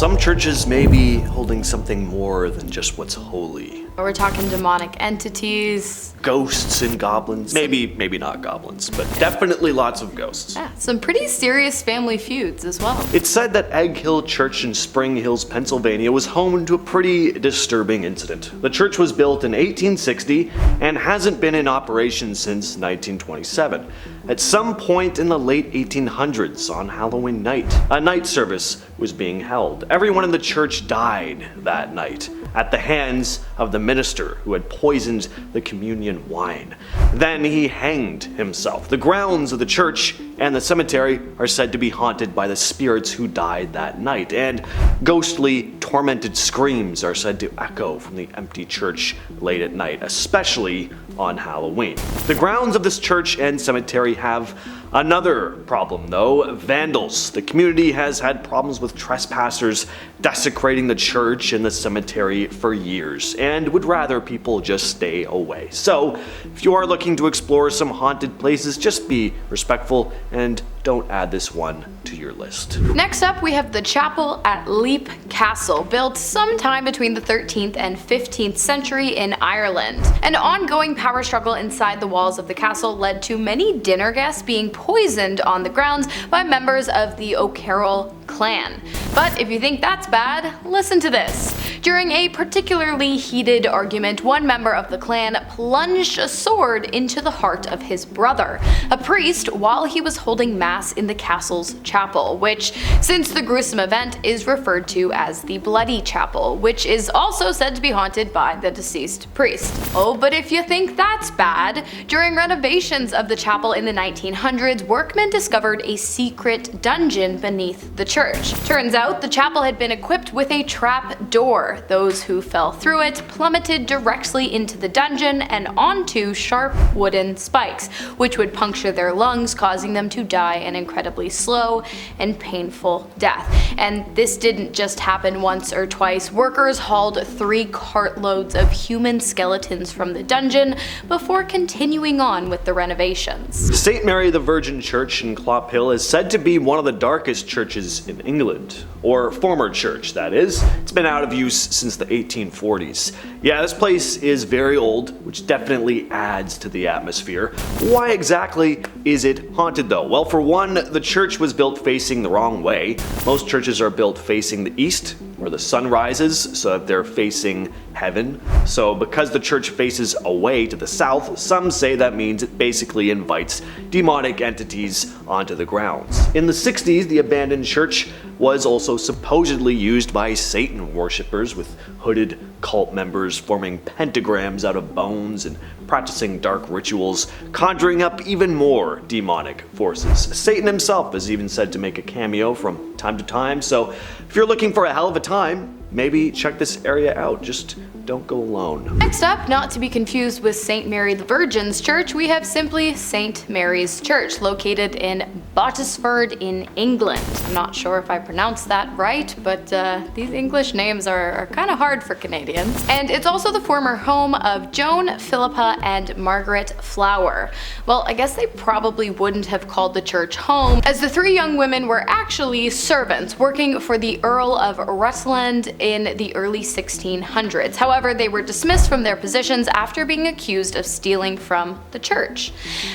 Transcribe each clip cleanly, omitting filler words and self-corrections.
some churches may be holding something more than just what's holy. We're talking demonic entities. Ghosts and goblins. Maybe not goblins, but definitely lots of ghosts. Yeah, some pretty serious family feuds as well. It's said that Edgehill Church in Spring Hills, Pennsylvania was home to a pretty disturbing incident. The church was built in 1860 and hasn't been in operation since 1927. At some point in the late 1800s, on Halloween night, a night service was being held. Everyone in the church died that night at the hands of the minister who had poisoned the communion wine. Then he hanged himself. The grounds of the church and the cemetery are said to be haunted by the spirits who died that night, and ghostly, tormented screams are said to echo from the empty church late at night, especially on Halloween. The grounds of this church and cemetery have another problem though: vandals. The community has had problems with trespassers desecrating the church and the cemetery for years, and would rather people just stay away. So, if you are looking to explore some haunted places, just be respectful and don't add this one to your list. Next up, we have the chapel at Leap Castle, built sometime between the 13th and 15th century in Ireland. An ongoing power struggle inside the walls of the castle led to many dinner guests being poisoned on the grounds by members of the O'Carroll clan. But if you think that's bad, listen to this. During a particularly heated argument, one member of the clan plunged a sword into the heart of his brother, a priest, while he was holding mass in the castle's chapel, which, since the gruesome event, is referred to as the Bloody Chapel, which is also said to be haunted by the deceased priest. Oh, but if you think that's bad, during renovations of the chapel in the 1900s, workmen discovered a secret dungeon beneath the church. Turns out the chapel had been equipped with a trap door. Those who fell through it plummeted directly into the dungeon and onto sharp wooden spikes, which would puncture their lungs, causing them to die an incredibly slow and painful death. And this didn't just happen once or twice. Workers hauled 3 cartloads of human skeletons from the dungeon before continuing on with the renovations. St. Mary the Virgin Church in Clophill is said to be one of the darkest churches in England, or former church that is. It's been out of use since the 1840s. Yeah, this place is very old, which definitely adds to the atmosphere. Why exactly is it haunted though? Well, for one, the church was built facing the wrong way. Most churches are built facing the east, where the sun rises, so that they're facing heaven. So because the church faces away to the south, some say that means it basically invites demonic entities onto the grounds. In the 60s, the abandoned church was also supposedly used by Satan worshippers, with hooded cult members forming pentagrams out of bones and practicing dark rituals, conjuring up even more demonic forces. Satan himself is even said to make a cameo from time to time, so if you're looking for a hell of a time, maybe check this area out. Just don't go alone. Next up, not to be confused with St. Mary the Virgin's Church, we have simply St. Mary's Church, located in Bottisford in England. I'm not sure if I pronounced that right, but these English names are kind of hard for Canadians. And it's also the former home of Joan, Philippa, and Margaret Flower. Well, I guess they probably wouldn't have called the church home, as the 3 young women were actually servants working for the Earl of Rutland in the early 1600s. However, they were dismissed from their positions after being accused of stealing from the church,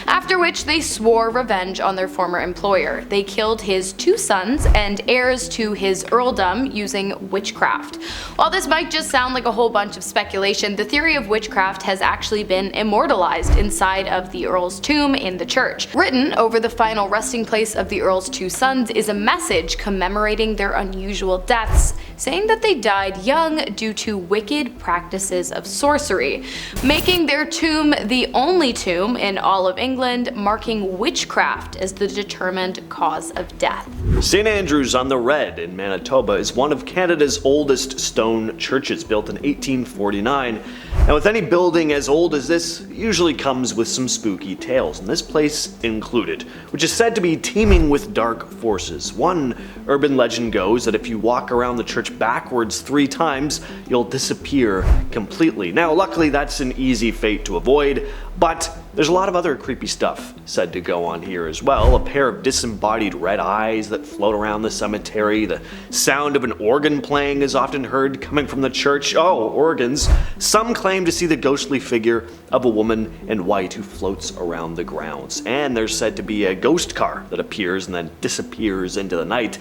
after which they swore revenge on their former employer. They killed his 2 sons and heirs to his earldom using witchcraft. While this might just sound like a whole bunch of speculation, the theory of witchcraft has actually been immortalized inside of the Earl's tomb in the church. Written over the final resting place of the Earl's 2 sons is a message commemorating their unusual deaths, saying that they died young due to wicked practices of sorcery, making their tomb the only tomb in all of England marking witchcraft as the determined cause of death. St. Andrew's on the Red in Manitoba is one of Canada's oldest stone churches, built in 1849. And with any building as old as this, usually comes with some spooky tales, and this place included, which is said to be teeming with dark forces. One urban legend goes that if you walk around the church backwards words 3 times, you'll disappear completely. Now, luckily, that's an easy fate to avoid, but there's a lot of other creepy stuff said to go on here as well. A pair of disembodied red eyes that float around the cemetery. The sound of an organ playing is often heard coming from the church. Oh, organs. Some claim to see the ghostly figure of a woman in white who floats around the grounds. And there's said to be a ghost car that appears and then disappears into the night.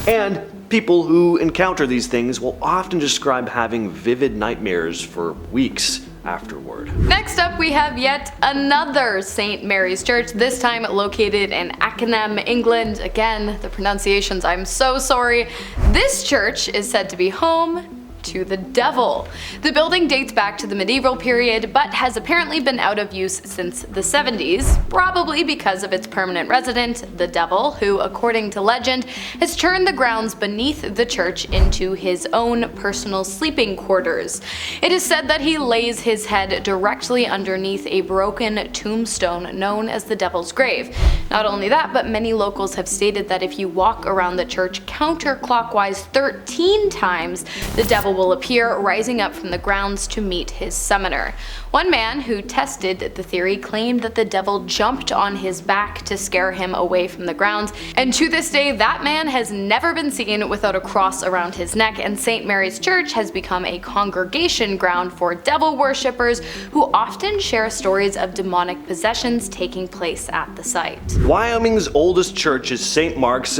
And people who encounter these things will often describe having vivid nightmares for weeks afterward. Next up, we have yet another St. Mary's Church, this time located in Ackenham, England. Again, the pronunciations, I'm so sorry. This church is said to be home to the devil. The building dates back to the medieval period, but has apparently been out of use since the 70s, probably because of its permanent resident, the devil, who, according to legend, has turned the grounds beneath the church into his own personal sleeping quarters. It is said that he lays his head directly underneath a broken tombstone known as the Devil's Grave. Not only that, but many locals have stated that if you walk around the church counterclockwise 13 times, the devil will appear, rising up from the grounds to meet his summoner. One man who tested the theory claimed that the devil jumped on his back to scare him away from the grounds, and to this day that man has never been seen without a cross around his neck, and St. Mary's Church has become a congregation ground for devil worshippers who often share stories of demonic possessions taking place at the site. Wyoming's oldest church is St. Mark's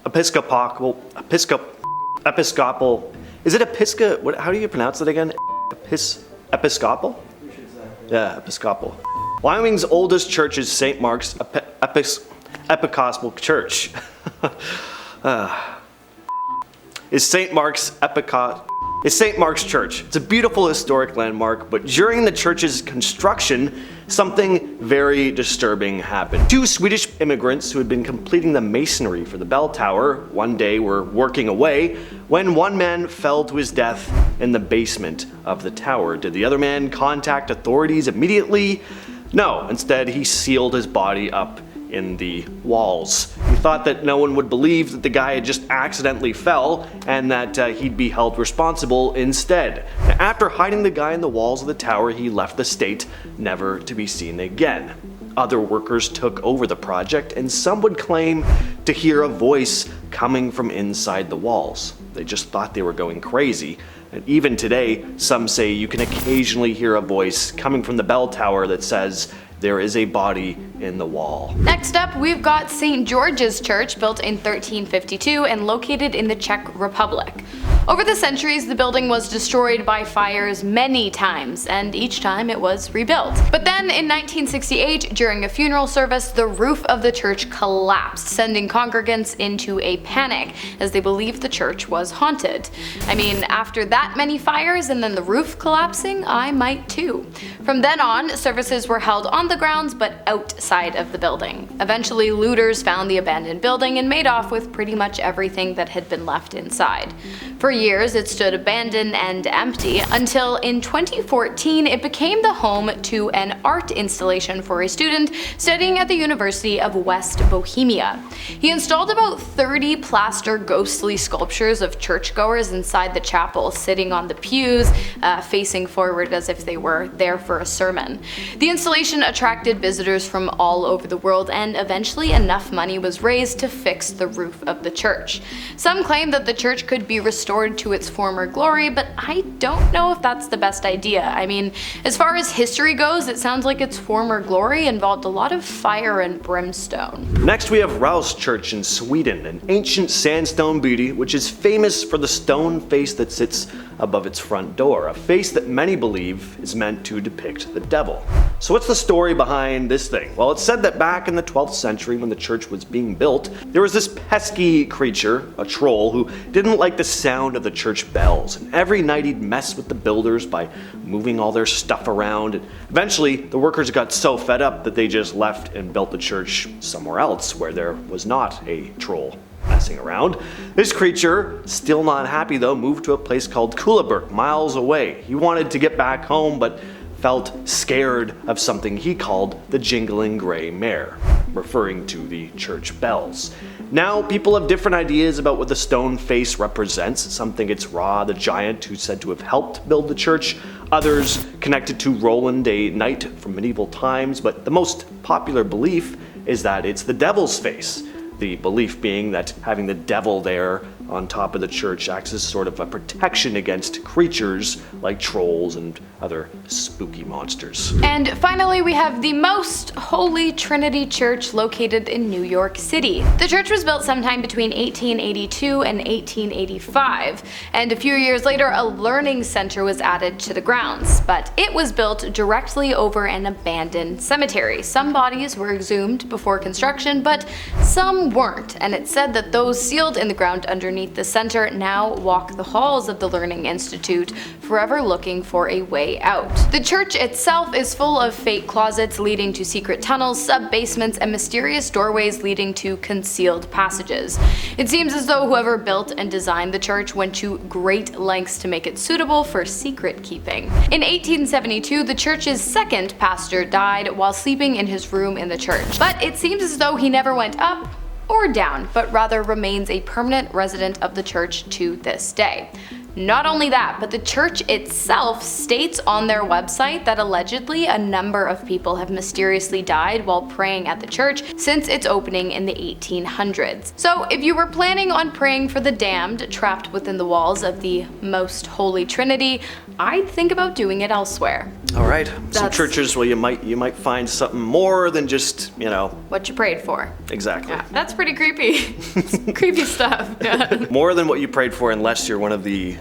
Episcopal. Is it how do you pronounce it again? Episcopal? Yeah, Episcopal. Wyoming's oldest church is St. Mark's Episcopal Church. Is St. Mark's Church. It's a beautiful historic landmark, but during the church's construction, something very disturbing happened. 2 Swedish immigrants who had been completing the masonry for the bell tower one day were working away when one man fell to his death in the basement of the tower. Did the other man contact authorities immediately? No, instead he sealed his body up in the walls. He thought that no one would believe that the guy had just accidentally fell and that he'd be held responsible instead. Now, after hiding the guy in the walls of the tower, he left the state, never to be seen again. Other workers took over the project, and some would claim to hear a voice coming from inside the walls. They just thought they were going crazy. And even today, some say you can occasionally hear a voice coming from the bell tower that says, "There is a body in the wall." Next up, we've got St. George's Church, built in 1352 and located in the Czech Republic. Over the centuries, the building was destroyed by fires many times, and each time it was rebuilt. But then in 1968, during a funeral service, the roof of the church collapsed, sending congregants into a panic as they believed the church was haunted. I mean, after that many fires and then the roof collapsing, I might too. From then on, services were held on the grounds but outside of the building. Eventually, looters found the abandoned building and made off with pretty much everything that had been left inside. For years, it stood abandoned and empty until in 2014 it became the home to an art installation for a student studying at the University of West Bohemia. He installed about 30 plaster ghostly sculptures of churchgoers inside the chapel, sitting on the pews, facing forward as if they were there for a sermon. The installation attracted visitors from all over the world, and eventually enough money was raised to fix the roof of the church. Some claim that the church could be restored to its former glory, but I don't know if that's the best idea. I mean, as far as history goes, it sounds like its former glory involved a lot of fire and brimstone. Next, we have Raus Church in Sweden, an ancient sandstone beauty which is famous for the stone face that sits above its front door, a face that many believe is meant to depict the devil. So what's the story behind this thing? Well, it's said that back in the 12th century when the church was being built, there was this pesky creature, a troll, who didn't like the sound of the church bells, and every night he'd mess with the builders by moving all their stuff around, and eventually the workers got so fed up that they just left and built the church somewhere else where there was not a troll messing around. This creature, still not happy though, moved to a place called Kullaberg, miles away. He wanted to get back home, but felt scared of something he called the jingling gray mare. referring to the church bells. Now, people have different ideas about what the stone face represents. Some think it's Ra, the giant who's said to have helped build the church. Others connect it to Roland, a knight from medieval times, but the most popular belief is that it's the devil's face. The belief being that having the devil there on top of the church acts as sort of a protection against creatures like trolls and other spooky monsters. And finally, we have the most holy Trinity Church located in New York City. The church was built sometime between 1882 and 1885, and a few years later a learning center was added to the grounds, but it was built directly over an abandoned cemetery. Some bodies were exhumed before construction, but some weren't, and it's said that those sealed in the ground underneath the center now walk the halls of the Learning Institute, forever looking for a way out. The church itself is full of fake closets leading to secret tunnels, sub-basements, and mysterious doorways leading to concealed passages. It seems as though whoever built and designed the church went to great lengths to make it suitable for secret keeping. In 1872, the church's second pastor died while sleeping in his room in the church, but it seems as though he never went up or down, but rather remains a permanent resident of the church to this day. Not only that, but the church itself states on their website that allegedly a number of people have mysteriously died while praying at the church since its opening in the 1800s. So if you were planning on praying for the damned trapped within the walls of the most holy Trinity, I'd think about doing it elsewhere. All right, some churches where you might find something more than just, what you prayed for. Exactly. Yeah, that's pretty creepy. Creepy stuff. Yeah. More than what you prayed for, unless you're one of the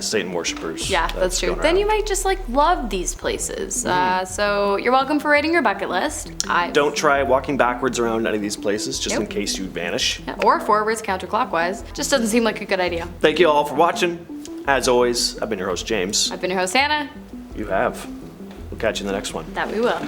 Satan worshippers. Yeah, that's true. Then you might just love these places. So you're welcome for rating your bucket list. Don't try walking backwards around any of these places, just in case you vanish. Yeah, or forwards counterclockwise. Just doesn't seem like a good idea. Thank you all for watching. As always, I've been your host, James. I've been your host, Hannah. You have. We'll catch you in the next one. That we will.